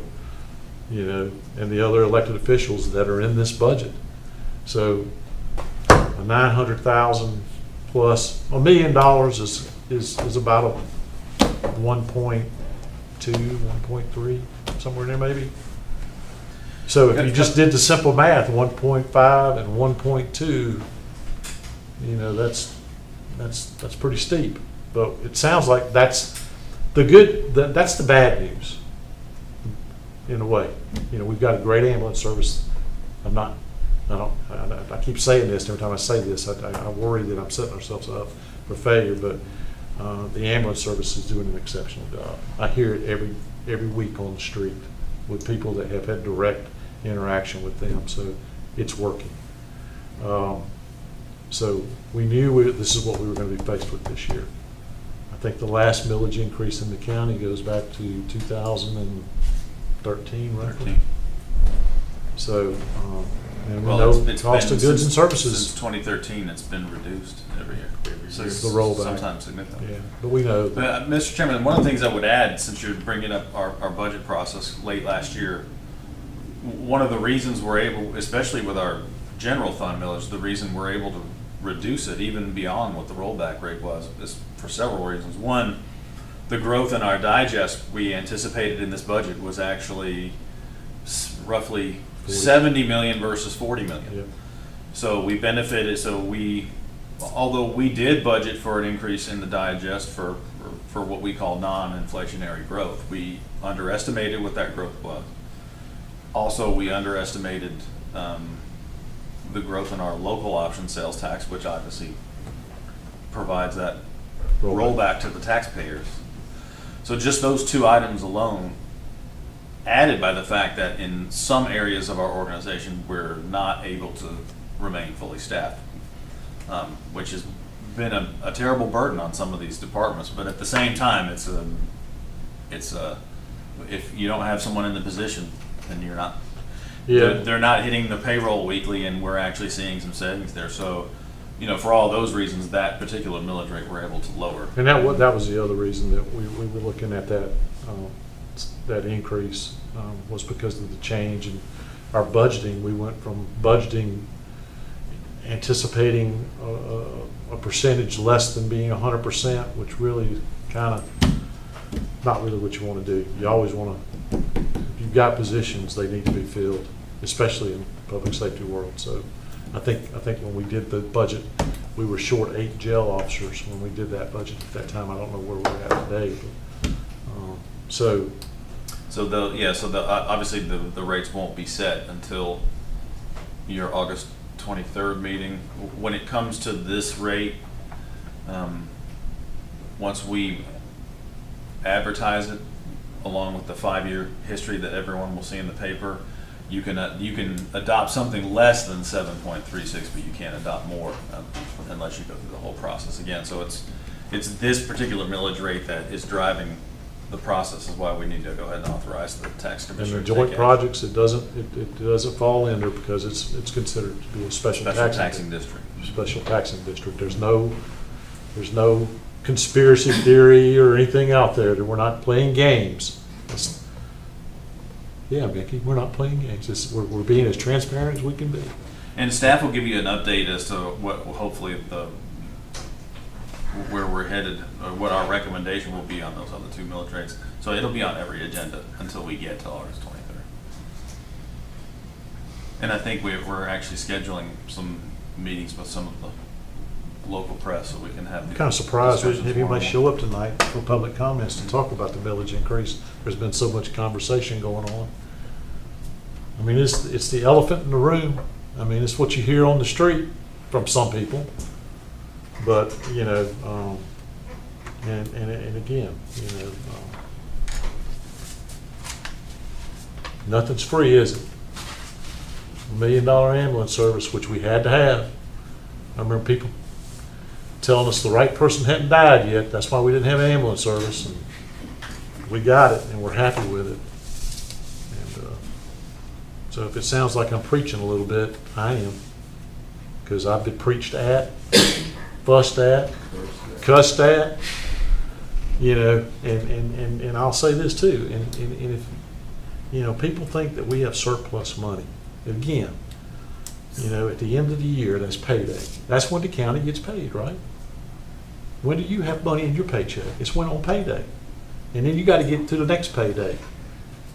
and the other elected officials that are in this budget. So a 900,000 plus $1 million is about a 1.2, 1.3, somewhere in there maybe. So if you just did the simple math, 1.5 and 1.2, that's pretty steep. But it sounds like that's that's the bad news, in a way. We've got a great ambulance service. I keep saying this, every time I say this, I worry that I'm setting ourselves up for failure, but the ambulance service is doing an exceptional job. I hear it every week on the street with people that have had direct interaction with them, so it's working. So we knew this is what we were going to be faced with this year. I think the last millage increase in the county goes back to 2013, right? 13. So, and Well, we know it's cost been of goods and since services. 2013, it's been reduced every year. So it's the rollback. Sometimes significant. Yeah, but we know. But, Mr. Chairman, one of the things I would add, since you're bringing up our budget process late last year, one of the reasons we're able, especially with our general fund millage, the reason we're able to reduce it even beyond what the rollback rate was is for several reasons. One, the growth in our digest we anticipated in this budget was actually roughly 70 million versus 40 million. Yep. So we benefited, although we did budget for an increase in the digest for what we call non-inflationary growth, we underestimated what that growth was. Also, we underestimated the growth in our local option sales tax, which obviously provides that rollback to the taxpayers. So just those two items alone, added by the fact that in some areas of our organization we're not able to remain fully staffed, which has been a terrible burden on some of these departments. But at the same time, if you don't have someone in the position, then you're not. Yeah. They're not hitting the payroll weekly, and we're actually seeing some savings there. So, for all those reasons, that particular millage rate we're able to lower. And that was the other reason that we were looking at that increase was because of the change in our budgeting. We went from budgeting anticipating a percentage less than being 100%, which really kind of not really what you want to do. You always want to, if you've got positions, they need to be filled, especially in the public safety world. So I think when we did the budget, we were short 8 jail officers when we did that budget at that time. I don't know where we're at today, but obviously the rates won't be set until your August 23rd meeting. When it comes to this rate, once we advertise it along with the 5-year history that everyone will see in the paper, you can adopt something less than 7.36, but you can't adopt more unless you go through the whole process again. So it's this particular millage rate that is driving the process, is why we need to go ahead and authorize the tax commissioner. And the joint projects, it doesn't fall in there because it's considered to be a special taxing district. Special taxing district. There's no conspiracy theory or anything out there that we're not playing games. Yeah, Becky, we're not playing games. We're being as transparent as we can be. And staff will give you an update as to what hopefully where we're headed, or what our recommendation will be on those other 2 millage rates. So it'll be on every agenda until we get to August 23rd. And I think we're actually scheduling some meetings with some of the local press so we can have. I'm kind of surprised we didn't have anybody show up tonight for public comments to talk about the millage increase. There's been so much conversation going on. I mean, it's the elephant in the room. I mean, it's what you hear on the street from some people. But, you know, and again, you know, nothing's free, is it? $1 million ambulance service, which we had to have. I remember people telling us the right person hadn't died yet. That's why we didn't have ambulance service. And we got it, and we're happy with it. And so if it sounds like I'm preaching a little bit, I am. Because I've been preached at, fussed at, cussed at, you know, and I'll say this too. And if, you know, people think that we have surplus money. Again, you know, at the end of the year, that's payday. That's when the county gets paid, right? When do you have money in your paycheck? It's when on payday. And then you got to get to the next payday.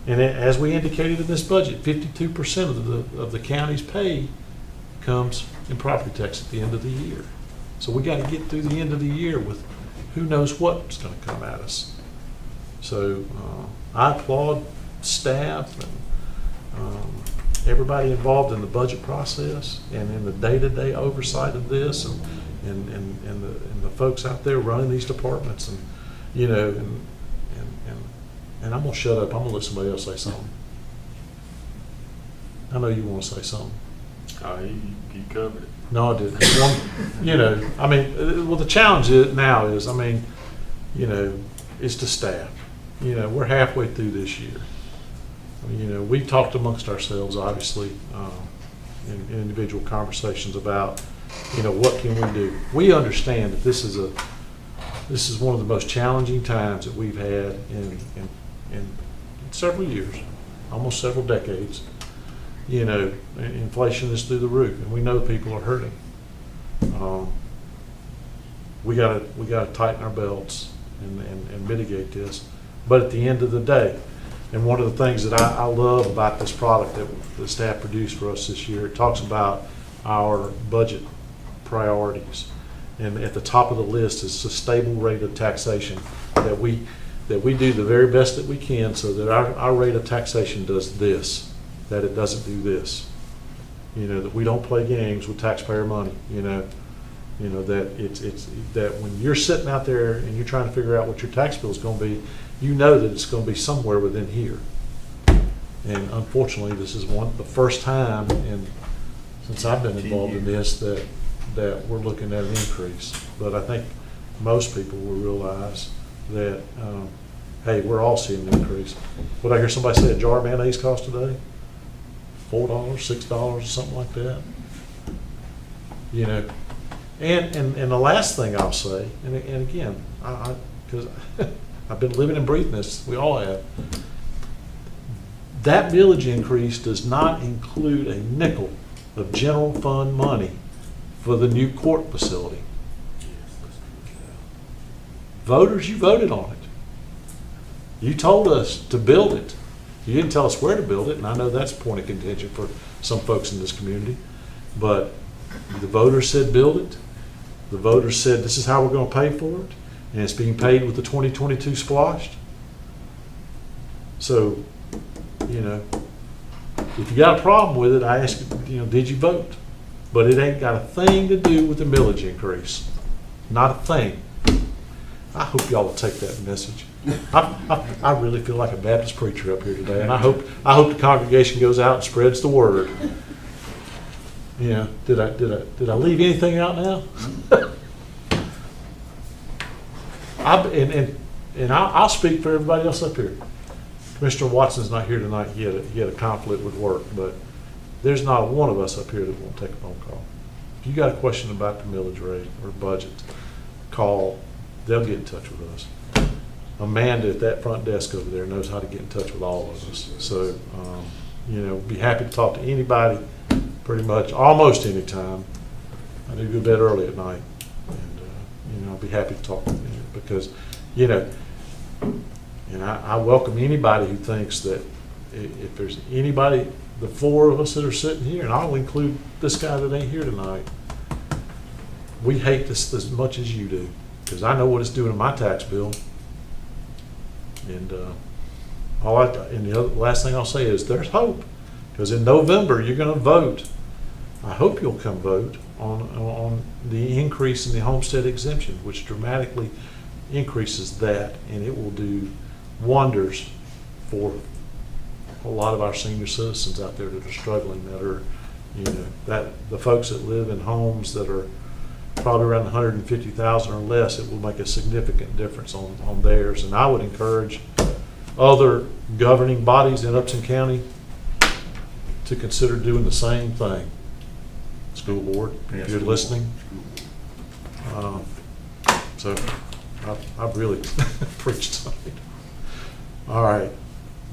And as we indicated in this budget, 52% of the county's pay comes in property tax at the end of the year. So we got to get through the end of the year with who knows what's going to come at us. So I applaud staff and everybody involved in the budget process and in the day-to-day oversight of this, and the folks out there running these departments, and you know, and I'm gonna shut up. I'm gonna let somebody else say something. I know you want to say something. You covered it. No, I didn't. You know, I mean, well, the challenge now is, I mean, you know, it's the staff. You know, we're halfway through this year. You know, we've talked amongst ourselves, obviously, in individual conversations about, you know, what can we do? We understand that this is one of the most challenging times that we've had in several years, almost several decades. You know, inflation is through the roof, and we know people are hurting. We gotta tighten our belts and mitigate this. But at the end of the day, and one of the things that I love about this product that the staff produced for us this year, it talks about our budget priorities. And at the top of the list is a stable rate of taxation, that we do the very best that we can so that our rate of taxation does this, that it doesn't do this. You know, that we don't play games with taxpayer money, you know, that it's that when you're sitting out there and you're trying to figure out what your tax bill is going to be, you know that it's going to be somewhere within here. And unfortunately, this is the first time since I've been involved in this that we're looking at an increase. But I think most people will realize that, hey, we're all seeing an increase. What I hear somebody say, a jar of mayonnaise cost today? $4, $6, something like that. You know, and the last thing I'll say, and again, because I've been living and breathing this, we all have. That millage increase does not include a nickel of general fund money for the new court facility. Voters, you voted on it. You told us to build it. You didn't tell us where to build it, and I know that's a point of contention for some folks in this community. But the voters said build it. The voters said this is how we're going to pay for it. And it's being paid with the 2022 splashed. So, you know, if you got a problem with it, I ask you, you know, did you vote? But it ain't got a thing to do with the millage increase. Not a thing. I hope y'all will take that message. I really feel like a Baptist preacher up here today, and I hope the congregation goes out and spreads the word. You know, did I leave anything out now? I'll speak for everybody else up here. Commissioner Watson's not here tonight. He had a conflict with work, but there's not one of us up here that won't take a phone call. If you got a question about the millage rate or budget, call. They'll get in touch with us. Amanda at that front desk over there knows how to get in touch with all of us. So, you know, be happy to talk to anybody pretty much almost any time. I do go to bed early at night, and you know, I'll be happy to talk to you because, you know, and I welcome anybody who thinks that if there's anybody, the four of us that are sitting here, and I'll include this guy that ain't here tonight, we hate this as much as you do, because I know what it's doing to my tax bill. And the last thing I'll say is there's hope, Because in November, you're gonna vote, I hope you'll come vote on the increase in the homestead exemption, which dramatically increases that, and it will do wonders for a lot of our senior citizens out there that are struggling, that are, that the folks that live in homes that are probably around 150,000 or less, it will make a significant difference on theirs. And I would encourage other governing bodies in Upton County to consider doing the same thing. School board, if you're listening. So I've really preached something. All right,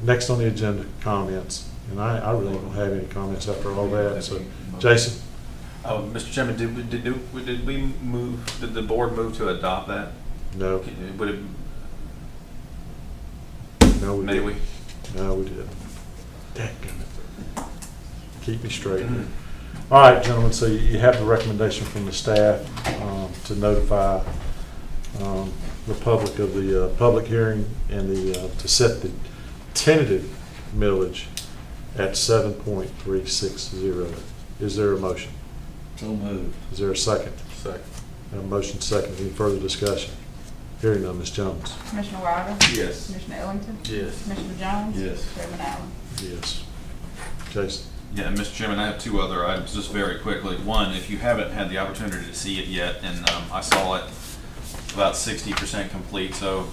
next on the agenda, comments. And I really don't have any comments after all that. So, Jason? Mr. Chairman, did the board move to adopt that? No. Would it? No, we May didn't. we? No, we didn't. Dadgummit. Keep me straight here. All right, gentlemen, so you have the recommendation from the staff to notify the public of the public hearing and to set the tentative millage at 7.360. Is there a motion? So moved. Is there a second? Second. A motion second. Any further discussion? Hearing none, Ms. Jones. Commissioner Wilder? Yes. Commissioner Ellington? Yes. Commissioner Jones? Yes. Chairman Allen? Yes. Jason? Yeah, Mr. Chairman, I have two other items, just very quickly. One, if you haven't had the opportunity to see it yet, and I saw it about 60% complete, so,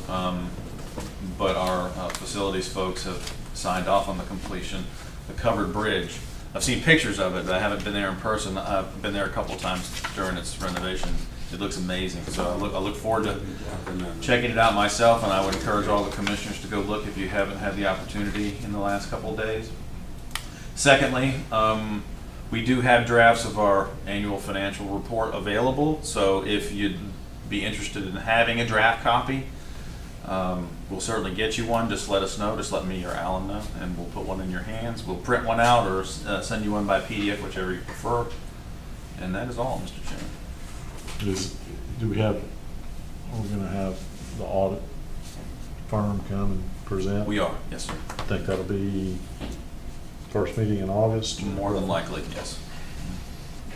but our facilities folks have signed off on the completion. The covered bridge, I've seen pictures of it, but I haven't been there in person. I've been there a couple of times during its renovation. It looks amazing, so I look forward to checking it out myself, and I would encourage all the commissioners to go look if you haven't had the opportunity in the last couple of days. Secondly, we do have drafts of our annual financial report available, so if you'd be interested in having a draft copy, we'll certainly get you one. Just let us know, just let me or Alan know, and we'll put one in your hands. We'll print one out or send you one by PDF, whichever you prefer. And that is all, Mr. Chairman. Are we going to have the audit firm come and present? We are, yes, sir. I think that'll be first meeting in August? More than likely, yes.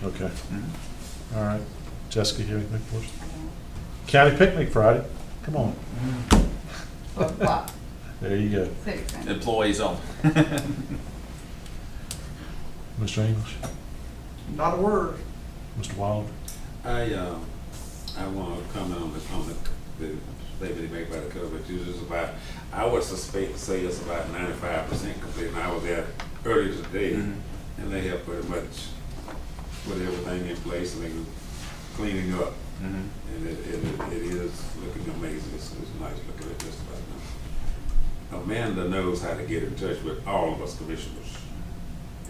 Okay. Mm-hmm. All right. Jessica, you have anything for us? County picnic Friday. Come on. 12 o'clock. There you go. 6. Employees only. Mr. English? Not a word. Mr. Wilder? I want to comment on the statement he made by the cover users about, I would say it's about 95% complete, and I was there earlier today, and they have pretty much put everything in place and they're cleaning up, and it is looking amazing. It's nice looking at just about now. Amanda knows how to get in touch with all of us commissioners,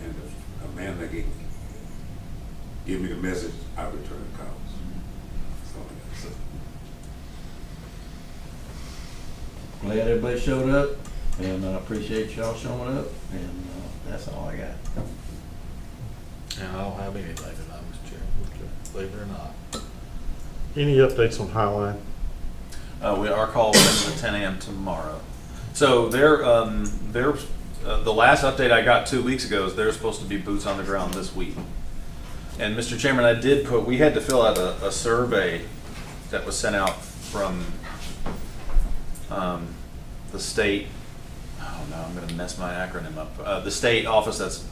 and if Amanda can give me the message, I return calls. So, Glad everybody showed up, and I appreciate y'all showing up, and that's all I got. And I don't have anything tonight, Mr. Chairman, believe it or not. Any updates on Highline? We are called at 10 a.m. tomorrow. So they're the last update I got 2 weeks ago is they're supposed to be boots on the ground this week. And Mr. Chairman, we had to fill out a survey that was sent out from the state. Oh no, I'm going to mess my acronym up. The state office that's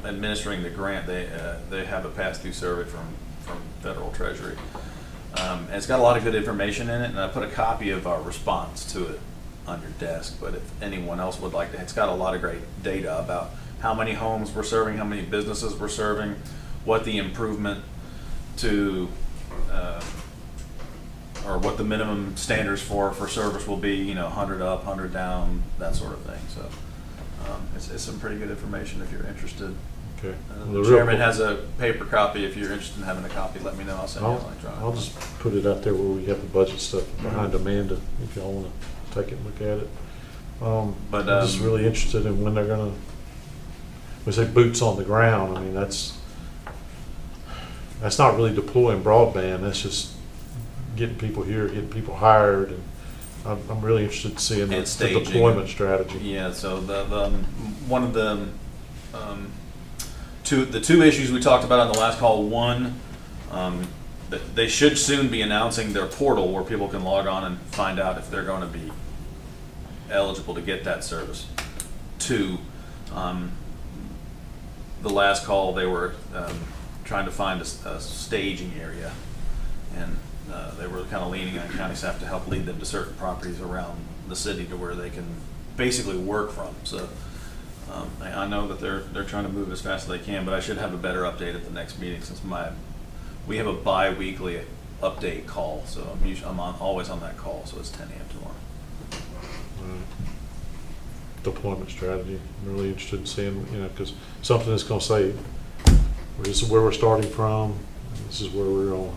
administering the grant. They have a pass-through survey from Federal Treasury. And it's got a lot of good information in it, and I put a copy of our response to it on your desk. But if anyone else would like to, it's got a lot of great data about how many homes we're serving, how many businesses we're serving, what the improvement to or what the minimum standards for service will be, 100 up, 100 down, that sort of thing. So it's some pretty good information if you're interested. Okay. The chairman has a paper copy. If you're interested in having a copy, let me know. I'll send you an electronic. I'll just put it out there where we have the budget stuff behind Amanda, if y'all want to take it and look at it. But I'm just really interested in when they're going to, we say boots on the ground. I mean, that's not really deploying broadband. That's just getting people here, getting people hired, and I'm really interested in seeing the deployment strategy. Yeah. So the one of the the two issues we talked about on the last call. One, they should soon be announcing their portal where people can log on and find out if they're going to be eligible to get that service. Two, the last call they were trying to find a staging area, and they were kind of leaning on county staff to help lead them to certain properties around the city to where they can basically work from. So I know that they're trying to move as fast as they can, but I should have a better update at the next meeting since we have a bi-weekly update call, so I'm always on that call, so it's 10 a.m. tomorrow. Deployment strategy. I'm really interested in seeing, because something that's going to say, this is where we're starting from, and this is where we're going.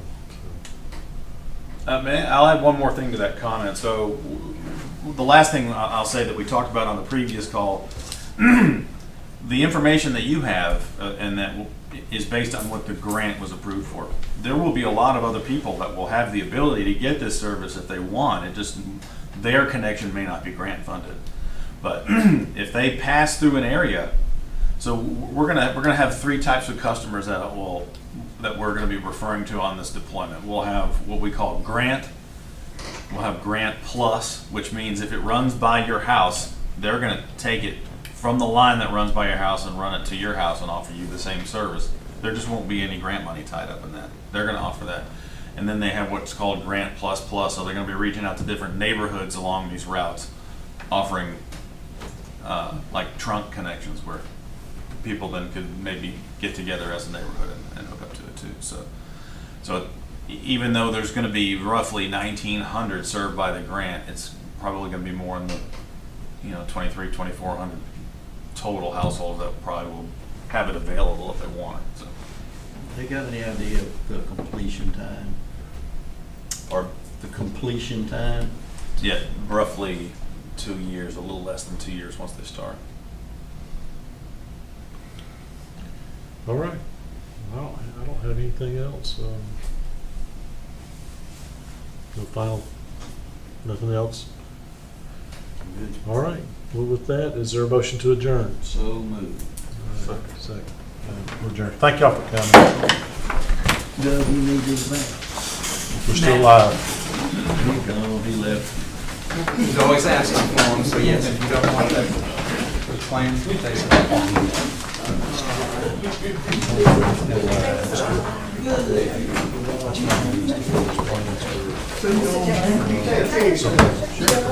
I'll add one more thing to that comment. So the last thing I'll say that we talked about on the previous call, the information that you have, and that is based on what the grant was approved for. There will be a lot of other people that will have the ability to get this service if they want. It just, their connection may not be grant funded. But if they pass through an area, so we're gonna have three types of customers that we're gonna be referring to on this deployment. We'll have what we call grant. We'll have grant plus, which means if it runs by your house, they're gonna take it from the line that runs by your house and run it to your house and offer you the same service. There just won't be any grant money tied up in that. They're gonna offer that. And then they have what's called grant plus plus, so they're gonna be reaching out to different neighborhoods along these routes, offering like trunk connections where people then could maybe get together as a neighborhood and hook up to it too. So even though there's going to be roughly 1,900 served by the grant, it's probably going to be more in the 2,400 total households that probably will have it available if they want it. So. They got any idea of the completion time? Or the completion time? Yeah, roughly 2 years, a little less than 2 years once they start. All right. Well, I don't have anything else. Nothing else? Good. All right. Well, with that, is there a motion to adjourn? So moved. Second. We're adjourned. Thank y'all for coming. Doug, you need this back. We're still live. He's gone, he left. He's always asking for them, so yes, if you don't want the plans, we take it. Sure.